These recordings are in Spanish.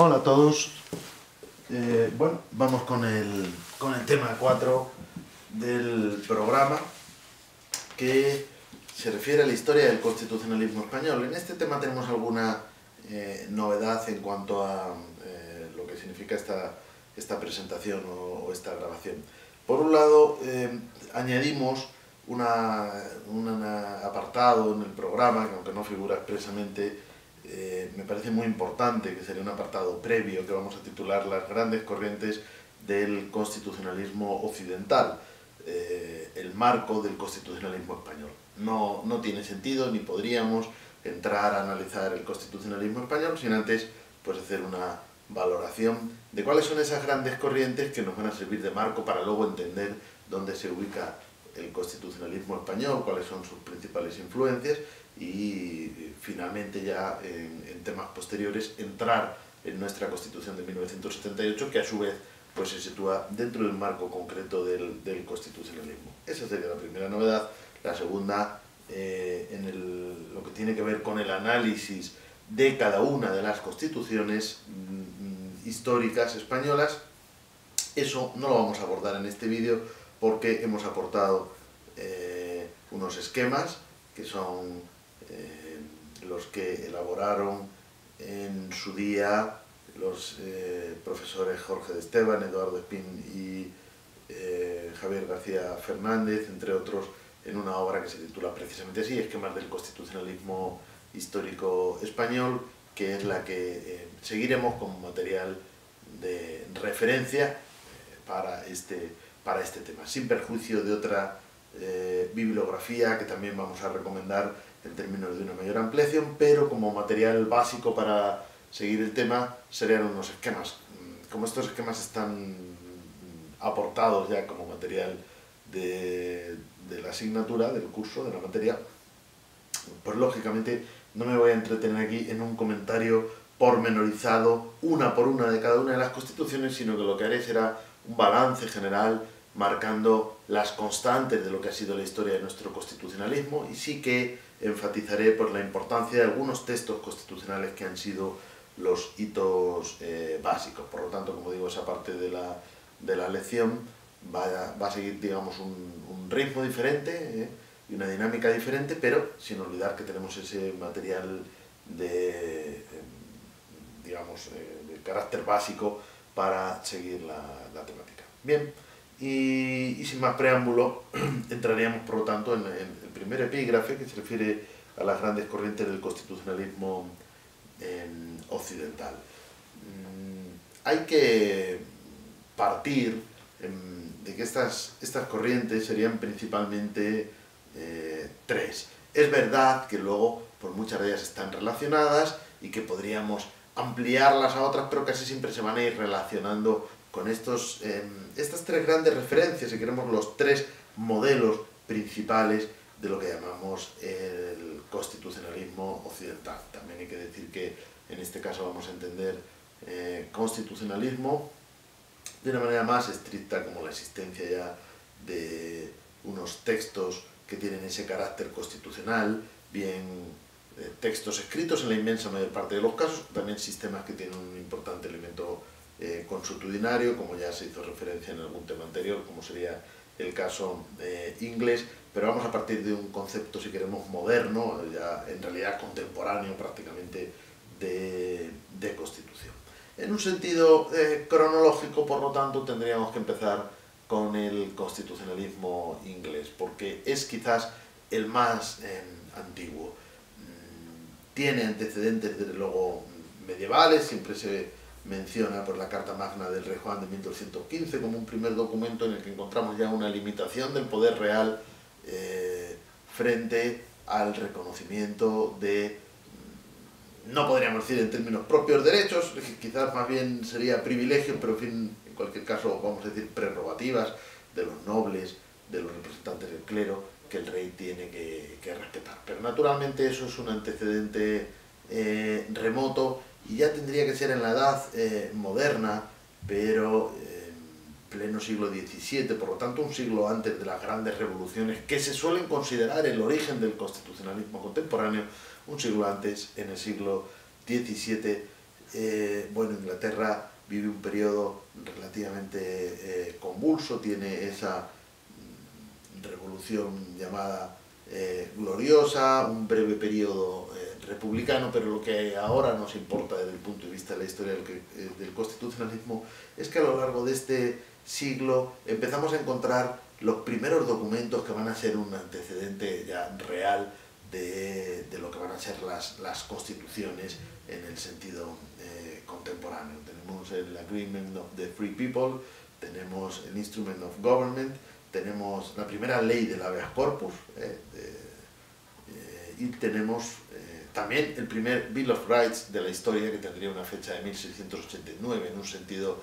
Hola a todos. Bueno, vamos con el tema 4 del programa, que se refiere a la historia del constitucionalismo español. En este tema tenemos alguna novedad en cuanto a lo que significa esta presentación o esta grabación. Por un lado, añadimos un apartado en el programa, que aunque no figura expresamente, me parece muy importante, que sería un apartado previo que vamos a titular Las grandes corrientes del constitucionalismo occidental, el marco del constitucionalismo español. No tiene sentido, ni podríamos entrar a analizar el constitucionalismo español sin antes pues, hacer una valoración de cuáles son esas grandes corrientes que nos van a servir de marco para luego entender dónde se ubica el constitucionalismo español, cuáles son sus principales influencias y finalmente ya en temas posteriores entrar en nuestra Constitución de 1978, que a su vez pues, se sitúa dentro del marco concreto del constitucionalismo. Esa sería la primera novedad. La segunda, lo que tiene que ver con el análisis de cada una de las constituciones históricas españolas. Eso no lo vamos a abordar en este vídeo porque hemos aportado unos esquemas que son los que elaboraron en su día los profesores Jorge de Esteban, Eduardo Espín y Javier García Fernández, entre otros, en una obra que se titula precisamente así, Esquemas del Constitucionalismo Histórico Español, que es la que seguiremos como material de referencia para este tema, sin perjuicio de otra bibliografía que también vamos a recomendar en términos de una mayor ampliación, pero como material básico para seguir el tema serían unos esquemas. Como estos esquemas están aportados ya como material de la asignatura, del curso, de la materia, pues lógicamente no me voy a entretener aquí en un comentario pormenorizado, una por una de cada una de las constituciones, sino que lo que haré será un balance general marcando las constantes de lo que ha sido la historia de nuestro constitucionalismo, y sí que enfatizaré por la importancia de algunos textos constitucionales que han sido los hitos básicos. Por lo tanto, como digo, esa parte de la lección va a seguir, digamos, un ritmo diferente y una dinámica diferente, pero sin olvidar que tenemos ese material de carácter básico para seguir la temática. Bien, y sin más preámbulo, entraríamos por lo tanto en el primer epígrafe, que se refiere a las grandes corrientes del constitucionalismo occidental. Hay que partir de que estas corrientes serían principalmente tres. Es verdad que luego por muchas de ellas están relacionadas y que podríamos ampliarlas a otras, pero casi siempre se van a ir relacionando con estas tres grandes referencias, si queremos los tres modelos principales de lo que llamamos el constitucionalismo occidental. También hay que decir que en este caso vamos a entender constitucionalismo de una manera más estricta, como la existencia ya de unos textos que tienen ese carácter constitucional, bien textos escritos en la inmensa mayor parte de los casos, también sistemas que tienen un importante elemento consuetudinario, como ya se hizo referencia en algún tema anterior, como sería el caso inglés, pero vamos a partir de un concepto, si queremos, moderno, ya en realidad contemporáneo prácticamente, de constitución. En un sentido cronológico, por lo tanto, tendríamos que empezar con el constitucionalismo inglés, porque es quizás el más antiguo. Tiene antecedentes, desde luego, medievales, siempre se menciona por la Carta Magna del Rey Juan de 1215 como un primer documento en el que encontramos ya una limitación del poder real frente al reconocimiento de, no podríamos decir en términos propios derechos, quizás más bien sería privilegios, pero en cualquier caso vamos a decir prerrogativas de los nobles, de los representantes del clero, que el rey tiene que respetar. Pero naturalmente eso es un antecedente remoto y ya tendría que ser en la edad moderna, pero pleno siglo XVII, por lo tanto un siglo antes de las grandes revoluciones que se suelen considerar el origen del constitucionalismo contemporáneo, un siglo antes, en el siglo XVII, bueno, Inglaterra vive un periodo relativamente convulso, tiene esa revolución llamada gloriosa, un breve periodo republicano, pero lo que ahora nos importa desde el punto de vista de la historia del constitucionalismo es que a lo largo de este siglo empezamos a encontrar los primeros documentos que van a ser un antecedente ya real de lo que van a ser las constituciones en el sentido contemporáneo. Tenemos el Agreement of the Free People, tenemos el Instrument of Government, tenemos la primera ley del habeas corpus y tenemos también el primer Bill of Rights de la historia, que tendría una fecha de 1689, en un sentido,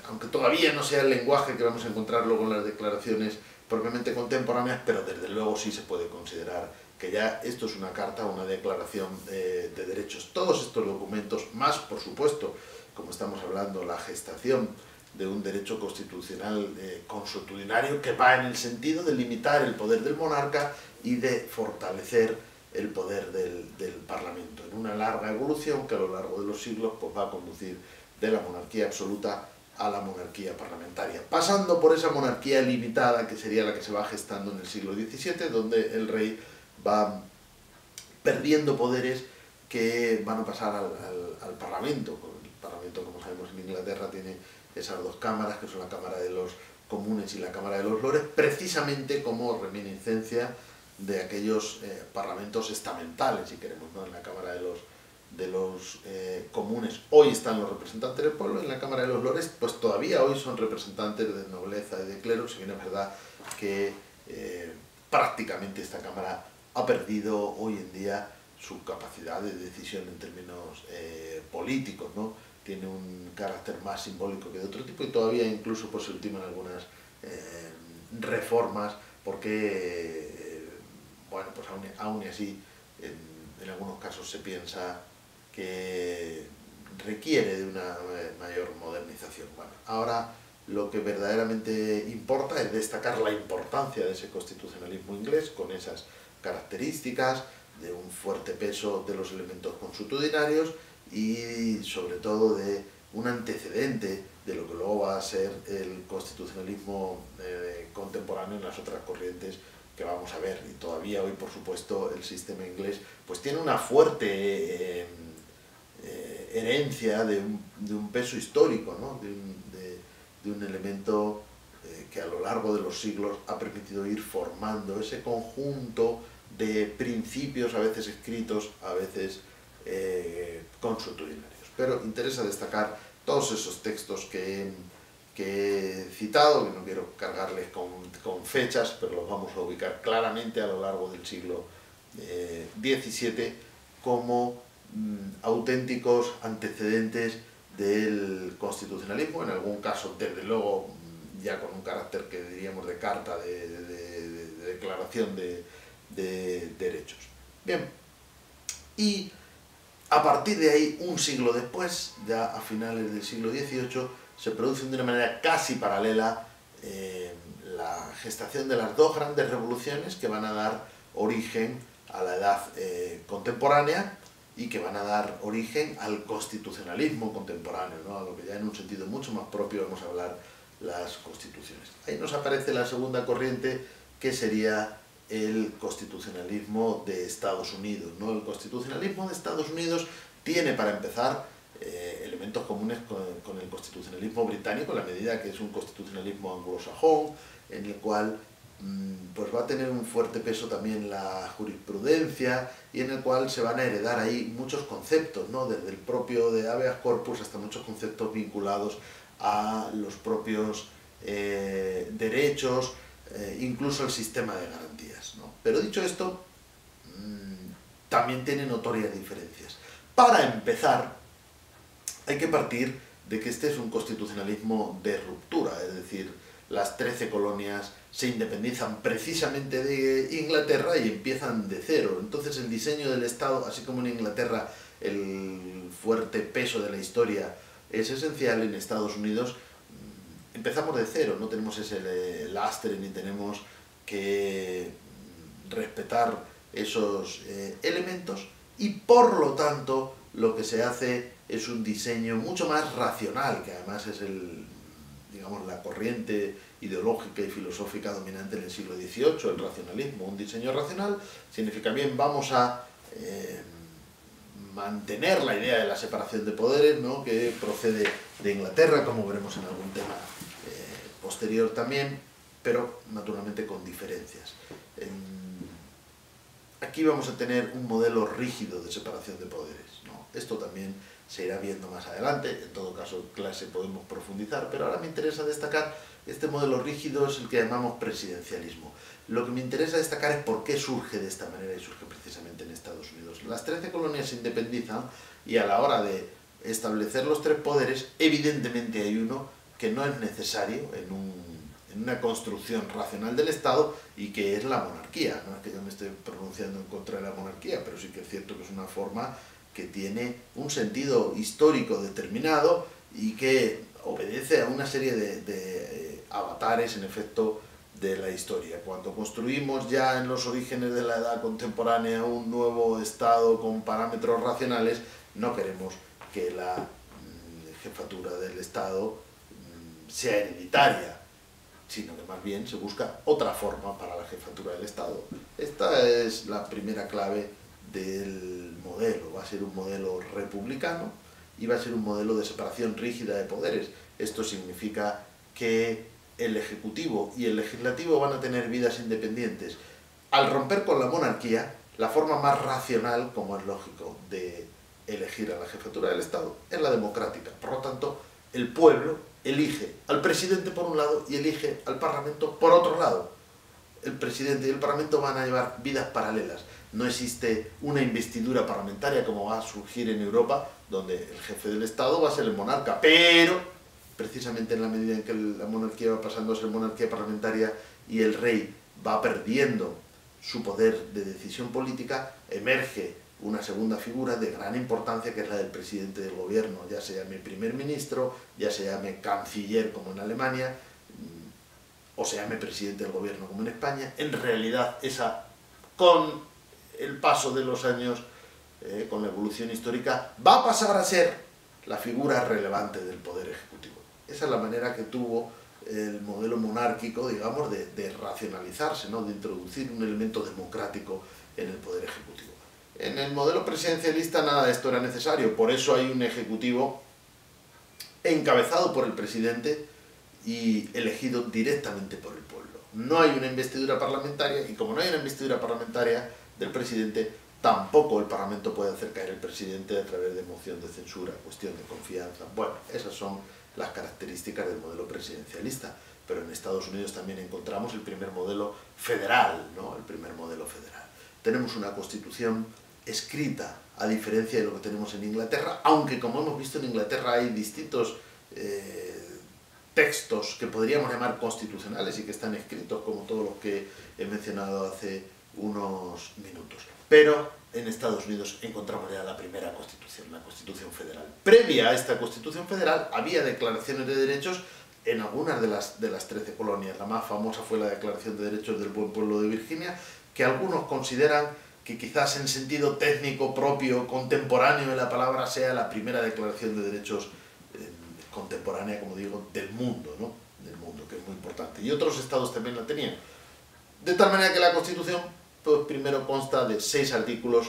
aunque todavía no sea el lenguaje que vamos a encontrar luego en las declaraciones propiamente contemporáneas, pero desde luego sí se puede considerar que ya esto es una carta, una declaración de derechos. Todos estos documentos, más por supuesto, como estamos hablando, la gestación de un derecho constitucional consuetudinario que va en el sentido de limitar el poder del monarca y de fortalecer el poder del Parlamento, en una larga evolución que a lo largo de los siglos pues, va a conducir de la monarquía absoluta a la monarquía parlamentaria, pasando por esa monarquía limitada que sería la que se va gestando en el siglo XVII, donde el rey va perdiendo poderes que van a pasar al Parlamento. El Parlamento, como sabemos, en Inglaterra tiene esas dos cámaras, que son la Cámara de los Comunes y la Cámara de los Lores, precisamente como reminiscencia de aquellos parlamentos estamentales, si queremos, ¿no? En la Cámara de los Comunes hoy están los representantes del pueblo, en la Cámara de los Lores pues todavía hoy son representantes de nobleza y de clero, si bien es verdad que prácticamente esta Cámara ha perdido hoy en día su capacidad de decisión en términos políticos, ¿no? Tiene un carácter más simbólico que de otro tipo y todavía incluso pues, se ultiman algunas reformas porque, bueno, pues aún y así en algunos casos se piensa que requiere de una mayor modernización. Bueno, ahora lo que verdaderamente importa es destacar la importancia de ese constitucionalismo inglés con esas características de un fuerte peso de los elementos consuetudinarios y sobre todo de un antecedente de lo que luego va a ser el constitucionalismo contemporáneo en las otras corrientes que vamos a ver. Y todavía hoy, por supuesto, el sistema inglés pues tiene una fuerte herencia de un peso histórico, ¿no? de un elemento que a lo largo de los siglos ha permitido ir formando ese conjunto de principios, a veces escritos, a veces consuetudinarios. Pero interesa destacar todos esos textos que he citado, que no quiero cargarles con fechas, pero los vamos a ubicar claramente a lo largo del siglo XVII como auténticos antecedentes del constitucionalismo, en algún caso, desde luego, ya con un carácter que diríamos de carta, de declaración de derechos. Bien, y a partir de ahí, un siglo después, ya a finales del siglo XVIII, se produce de una manera casi paralela la gestación de las dos grandes revoluciones que van a dar origen a la edad contemporánea y que van a dar origen al constitucionalismo contemporáneo, ¿no? A lo que ya en un sentido mucho más propio vamos a hablar las constituciones. Ahí nos aparece la segunda corriente, que sería el constitucionalismo de Estados Unidos, ¿no? El constitucionalismo de Estados Unidos tiene, para empezar, elementos comunes con el constitucionalismo británico, en la medida que es un constitucionalismo anglosajón, en el cual pues va a tener un fuerte peso también la jurisprudencia y en el cual se van a heredar ahí muchos conceptos, ¿no? Desde el propio de habeas corpus hasta muchos conceptos vinculados a los propios derechos, incluso el sistema de garantías, ¿no? Pero dicho esto, también tiene notorias diferencias. Para empezar, hay que partir de que este es un constitucionalismo de ruptura, es decir, las 13 colonias se independizan precisamente de Inglaterra y empiezan de cero. Entonces el diseño del Estado, así como en Inglaterra el fuerte peso de la historia es esencial, en Estados Unidos empezamos de cero, no tenemos ese lastre ni tenemos que respetar esos elementos y por lo tanto lo que se hace es un diseño mucho más racional, que además es digamos, la corriente ideológica y filosófica dominante en el siglo XVIII, el racionalismo. Un diseño racional significa bien, vamos a mantener la idea de la separación de poderes, ¿no?, que procede de Inglaterra, como veremos en algún tema posterior también, pero naturalmente con diferencias. Aquí vamos a tener un modelo rígido de separación de poderes, ¿no? Esto también se irá viendo más adelante, en todo caso clase podemos profundizar, pero ahora me interesa destacar este modelo rígido, es el que llamamos presidencialismo. Lo que me interesa destacar es por qué surge de esta manera, y surge precisamente en Estados Unidos. Las 13 colonias se independizan y a la hora de establecer los 3 poderes, evidentemente hay uno que no es necesario en una construcción racional del Estado, y que es la monarquía. No es que yo me esté pronunciando en contra de la monarquía, pero sí que es cierto que es una forma que tiene un sentido histórico determinado y que obedece a una serie de avatares, en efecto, de la historia. Cuando construimos ya en los orígenes de la edad contemporánea un nuevo Estado con parámetros racionales, no queremos que la jefatura del Estado sea hereditaria, sino que más bien se busca otra forma para la jefatura del Estado. Esta es la primera clave del modelo. Va a ser un modelo republicano y va a ser un modelo de separación rígida de poderes. Esto significa que el Ejecutivo y el Legislativo van a tener vidas independientes. Al romper con la monarquía, la forma más racional, como es lógico, de elegir a la jefatura del Estado es la democrática. Por lo tanto, el pueblo elige al presidente por un lado y elige al Parlamento por otro lado. El presidente y el Parlamento van a llevar vidas paralelas. No existe una investidura parlamentaria como va a surgir en Europa, donde el jefe del Estado va a ser el monarca, pero precisamente en la medida en que la monarquía va pasando a ser monarquía parlamentaria y el rey va perdiendo su poder de decisión política, emerge una segunda figura de gran importancia, que es la del presidente del gobierno, ya se llame primer ministro, ya se llame canciller como en Alemania, o se llame presidente del gobierno como en España. En realidad, esa, con el paso de los años, con la evolución histórica, va a pasar a ser la figura relevante del poder ejecutivo. Esa es la manera que tuvo el modelo monárquico, digamos, de racionalizarse, ¿no?, de introducir un elemento democrático en el poder ejecutivo. En el modelo presidencialista nada de esto era necesario, por eso hay un ejecutivo encabezado por el presidente y elegido directamente por el pueblo. No hay una investidura parlamentaria, y como no hay una investidura parlamentaria del presidente, tampoco el Parlamento puede hacer caer al presidente a través de moción de censura, cuestión de confianza. Bueno, esas son las características del modelo presidencialista, pero en Estados Unidos también encontramos el primer modelo federal, ¿no?, el primer modelo federal. Tenemos una constitución escrita, a diferencia de lo que tenemos en Inglaterra, aunque como hemos visto en Inglaterra hay distintos textos que podríamos llamar constitucionales y que están escritos, como todos los que he mencionado hace unos minutos. Pero en Estados Unidos encontramos ya la primera constitución, la Constitución Federal. Previa a esta Constitución Federal había declaraciones de derechos en algunas de las 13 colonias. La más famosa fue la Declaración de Derechos del Buen Pueblo de Virginia, que algunos consideran que quizás en sentido técnico propio, contemporáneo de la palabra, sea la primera declaración de derechos contemporánea, como digo, del mundo, ¿no?, del mundo, que es muy importante. Y otros estados también la tenían. De tal manera que la Constitución, pues primero consta de 6 artículos,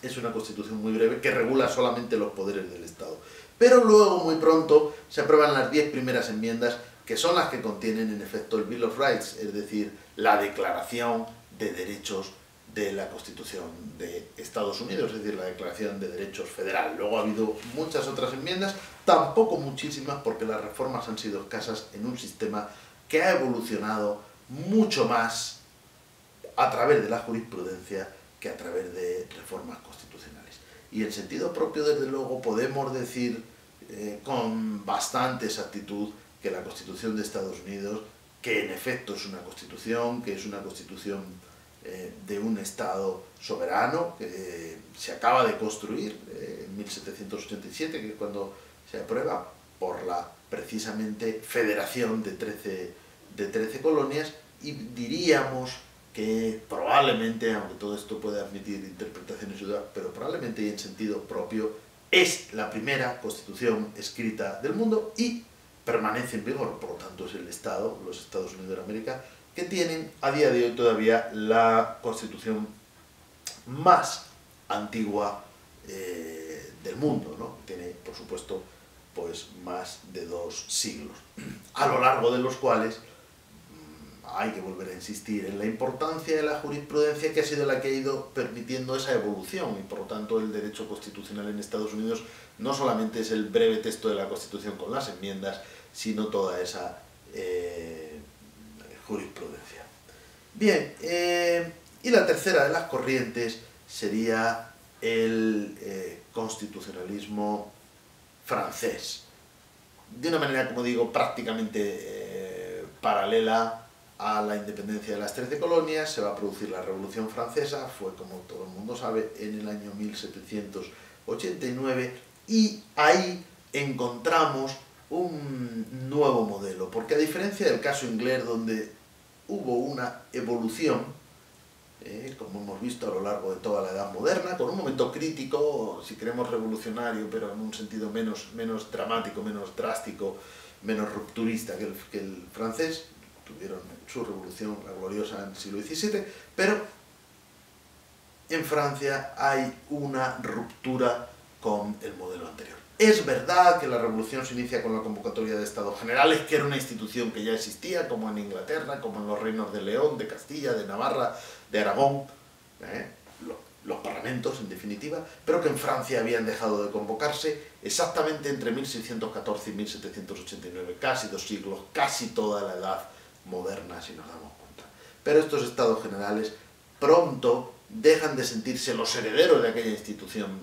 es una Constitución muy breve, que regula solamente los poderes del Estado. Pero luego, muy pronto, se aprueban las 10 primeras enmiendas, que son las que contienen, en efecto, el Bill of Rights, es decir, la Declaración de Derechos de la Constitución de Estados Unidos, es decir, la Declaración de Derechos Federal. Luego ha habido muchas otras enmiendas, tampoco muchísimas, porque las reformas han sido escasas en un sistema que ha evolucionado mucho más a través de la jurisprudencia que a través de reformas constitucionales. Y en sentido propio, desde luego, podemos decir con bastante exactitud que la Constitución de Estados Unidos, que en efecto es una Constitución, que es una Constitución de un Estado soberano, que se acaba de construir en 1787, que es cuando se aprueba por la precisamente federación de 13 colonias, y diríamos que probablemente, aunque todo esto puede admitir interpretaciones y dudas, pero probablemente y en sentido propio, es la primera constitución escrita del mundo y permanece en vigor. Por lo tanto, es el Estado, los Estados Unidos de América, que tienen a día de hoy todavía la constitución más antigua del mundo, ¿no? Tiene, por supuesto, pues más de 2 siglos, a lo largo de los cuales hay que volver a insistir en la importancia de la jurisprudencia, que ha sido la que ha ido permitiendo esa evolución, y por lo tanto el derecho constitucional en Estados Unidos no solamente es el breve texto de la Constitución con las enmiendas, sino toda esa jurisprudencia. Bien, y la tercera de las corrientes sería el constitucionalismo francés, de una manera, como digo, prácticamente paralela a la independencia de las 13 colonias. Se va a producir la Revolución Francesa, fue, como todo el mundo sabe, en el año 1789, y ahí encontramos un nuevo modelo, porque a diferencia del caso inglés, donde hubo una evolución, como hemos visto a lo largo de toda la Edad Moderna, con un momento crítico, si queremos revolucionario, pero en un sentido menos dramático, menos drástico, menos rupturista que el francés. Tuvieron su revolución, la gloriosa, en el siglo XVII, pero en Francia hay una ruptura con el modelo anterior. Es verdad que la revolución se inicia con la convocatoria de Estados Generales, que era una institución que ya existía, como en Inglaterra, como en los reinos de León, de Castilla, de Navarra, de Aragón, los parlamentos en definitiva, pero que en Francia habían dejado de convocarse exactamente entre 1614 y 1789, casi 2 siglos, casi toda la edad moderna, si nos damos cuenta. Pero estos Estados Generales pronto dejan de sentirse los herederos de aquella institución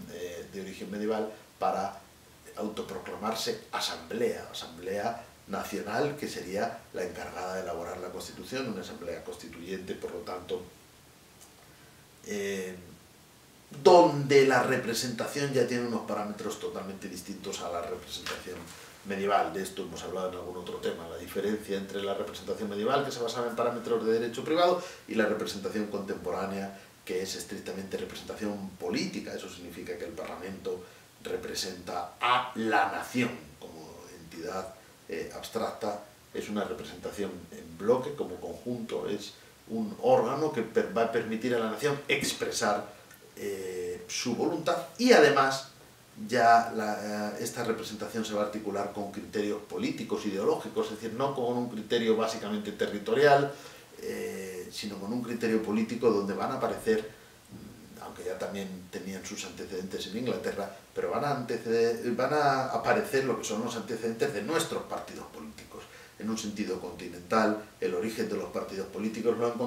de origen medieval para autoproclamarse asamblea nacional, que sería la encargada de elaborar la Constitución, una asamblea constituyente, por lo tanto, donde la representación ya tiene unos parámetros totalmente distintos a la representación medieval. De esto hemos hablado en algún otro tema, la diferencia entre la representación medieval, que se basaba en parámetros de derecho privado, y la representación contemporánea, que es estrictamente representación política. Eso significa que el Parlamento representa a la nación como entidad abstracta, es una representación en bloque, como conjunto, es un órgano que va a permitir a la nación expresar su voluntad, y además ya esta representación se va a articular con criterios políticos, ideológicos, es decir, no con un criterio básicamente territorial, sino con un criterio político donde van a aparecer, aunque ya también tenían sus antecedentes en Inglaterra, pero van a aparecer lo que son los antecedentes de nuestros partidos políticos. En un sentido continental, el origen de los partidos políticos lo encontramos